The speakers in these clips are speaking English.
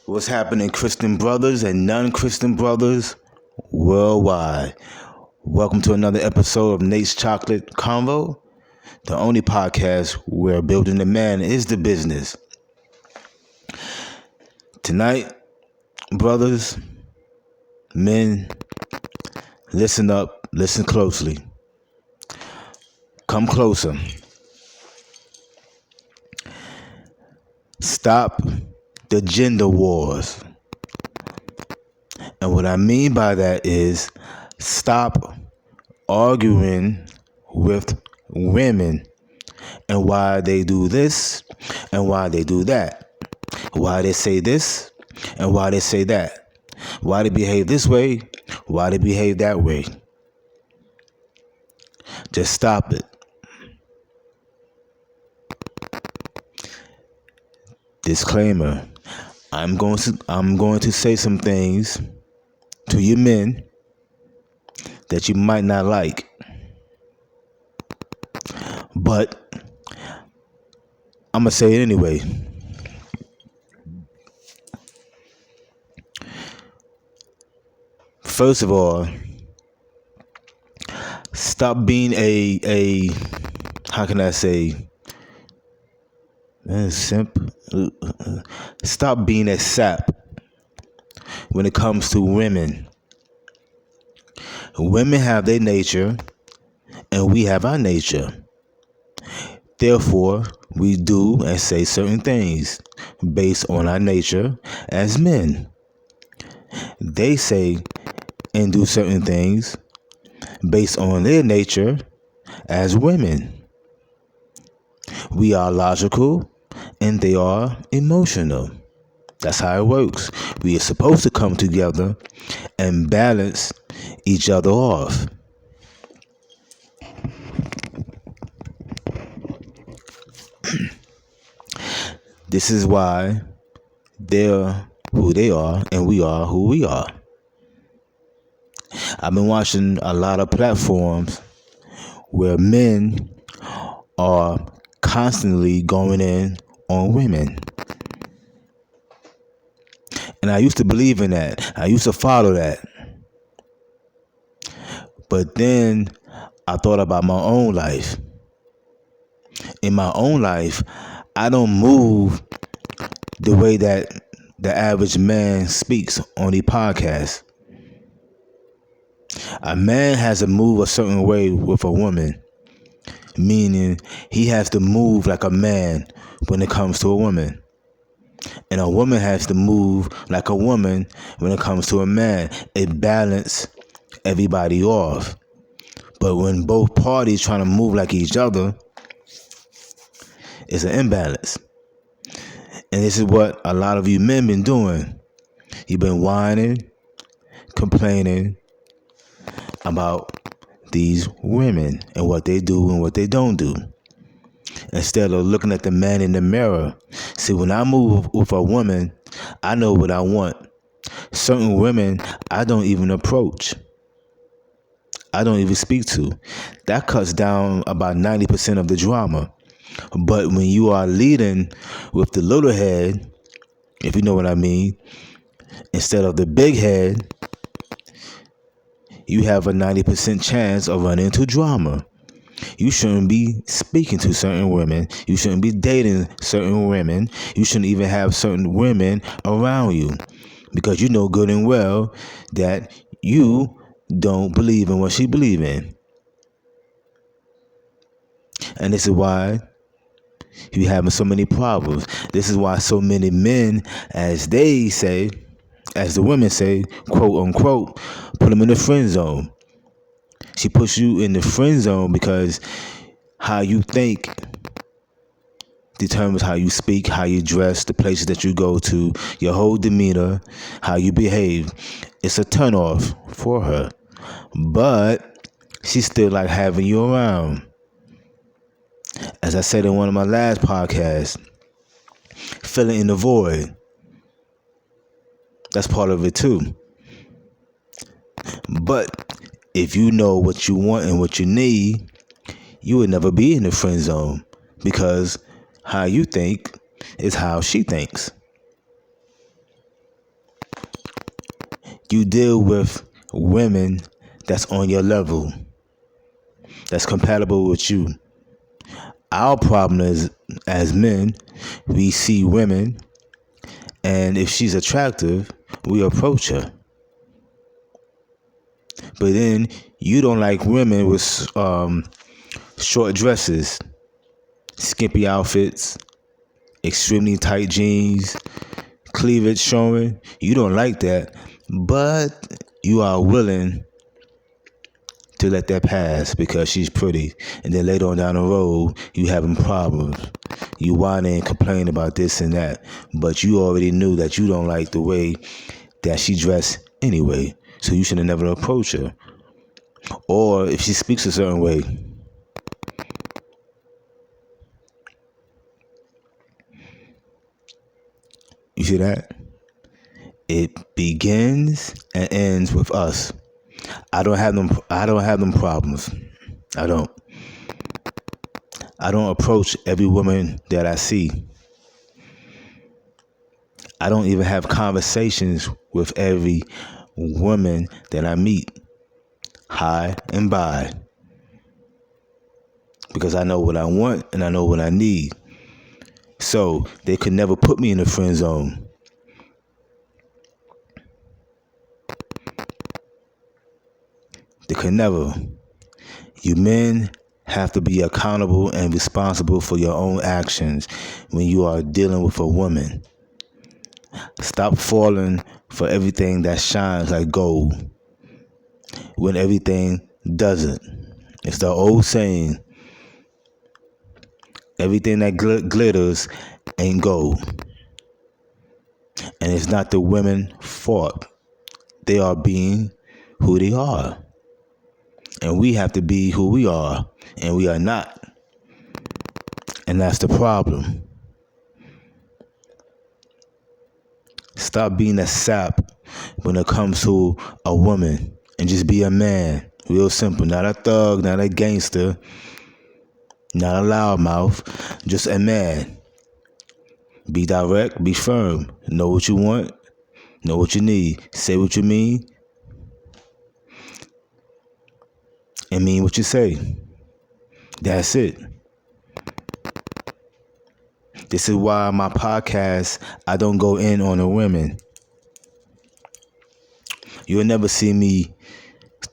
What's happening, Christian brothers and non-Christian brothers worldwide? Welcome to another episode of Nate's Chocolate Convo, the only podcast where building the man is the business. Tonight, brothers, men, listen up, listen closely. Come closer. Stop the gender wars. And what I mean by that is stop arguing with women and why they do this and why they do that. Why they say this and why they say that. Why they behave this way, why they behave that way. Just stop it. Disclaimer. I'm going to say some things to you men that you might not like. But I'm going to say it anyway. First of all, stop being a how can I say, simp. Stop being a sap when it comes to women. Women have their nature and we have our nature. Therefore, we do and say certain things based on our nature as men. They say and do certain things based on their nature as women. We are logical and they are emotional. That's how it works. We are supposed to come together and balance each other off. This is why they're who they are and we are who we are. I've been watching a lot of platforms where men are constantly going in on women. And I used to believe in that. I used to follow that. But then I thought about my own life. In my own life, I don't move the way that the average man speaks on the podcast. A man has to move a certain way with a woman, meaning he has to move like a man when it comes to a woman. And a woman has to move like a woman when it comes to a man. It balances everybody off. But when both parties trying to move like each other, it's an imbalance. And this is what a lot of you men been doing. You've been whining, complaining about these women and what they do and what they don't do, instead of looking at the man in the mirror. See, when I move with a woman, I know what I want. Certain women I don't even approach. I don't even speak to. That cuts down about 90% of the drama. But when you are leading with the little head, if you know what I mean, instead of the big head, you have a 90% chance of running into drama. You shouldn't be speaking to certain women. You shouldn't be dating certain women. You shouldn't even have certain women around you, because you know good and well that you don't believe in what she believes in. And this is why you're having so many problems. This is why so many men, as they say, as the women say, quote unquote, put them in the friend zone. She puts you in the friend zone because how you think determines how you speak, how you dress, the places that you go to, your whole demeanor, how you behave. It's a turnoff for her. But she still like having you around. As I said in one of my last podcasts, filling in the void. That's part of it too. But if you know what you want and what you need, you would never be in the friend zone, because how you think is how she thinks. You deal with women that's on your level, that's compatible with you. Our problem is, as men, we see women, and if she's attractive, we approach her. But then you don't like women with short dresses, skimpy outfits, extremely tight jeans, cleavage showing. You don't like that, but you are willing to let that pass because she's pretty. And then later on down the road, you having problems. You whining and complaining about this and that, but you already knew that you don't like the way that she dressed anyway. So you should have never approached her. Or if she speaks a certain way, you see that? It begins and ends with us. I don't have them problems. I don't. I don't approach every woman that I see. I don't even have conversations with every woman that I meet. Hi and bye. Because I know what I want and I know what I need. So they could never put me in the friend zone. They could never. You men have to be accountable and responsible for your own actions when you are dealing with a woman. Stop falling for everything that shines like gold when everything doesn't. It's the old saying, everything that glitters ain't gold. And it's not the women's fault. They are being who they are. And we have to be who we are, and we are not. And that's the problem. Stop being a sap when it comes to a woman and just be a man. Real simple. Not a thug, not a gangster, not a loudmouth, just a man. Be direct, be firm. Know what you want, know what you need. Say what you mean, and mean what you say. That's it. This is why my podcast, I don't go in on the women. You'll never see me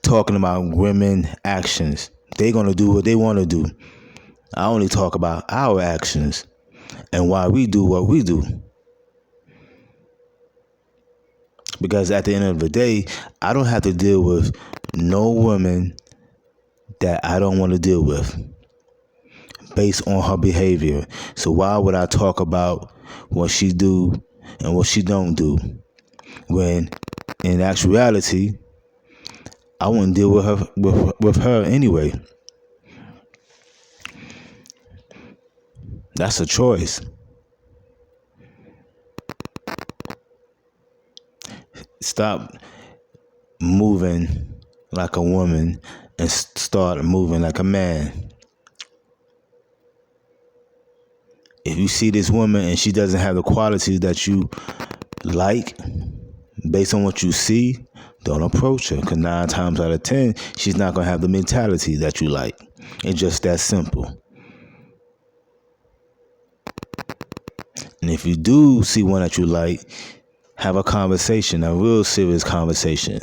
talking about women actions. They're going to do what they want to do. I only talk about our actions and why we do what we do. Because at the end of the day, I don't have to deal with no woman that I don't want to deal with based on her behavior. So why would I talk about what she do and what she don't do when in actuality I wouldn't deal with her with her anyway? That's a choice. Stop moving like a woman and start moving like a man. If you see this woman and she doesn't have the qualities that you like, based on what you see, don't approach her. Because 9 times out of 10, she's not going to have the mentality that you like. It's just that simple. And if you do see one that you like, have a conversation, a real serious conversation.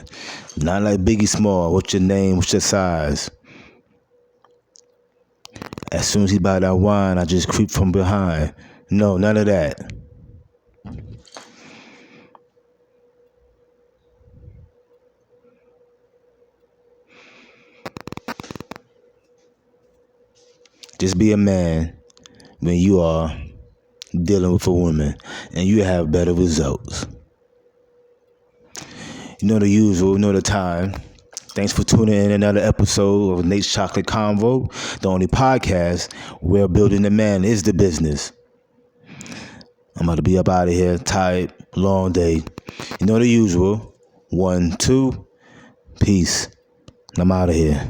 Not like Biggie Small, what's your name, what's your size? As soon as he buy that wine, I just creep from behind. No, none of that. Just be a man when you are dealing with a woman, and you have better results. You know the usual, you know the time. Thanks for tuning in another episode of Nate's Chocolate Convo, the only podcast where building the man is the business. I'm about to be up out of here, tired, long day. You know the usual. 1, 2, peace. I'm out of here.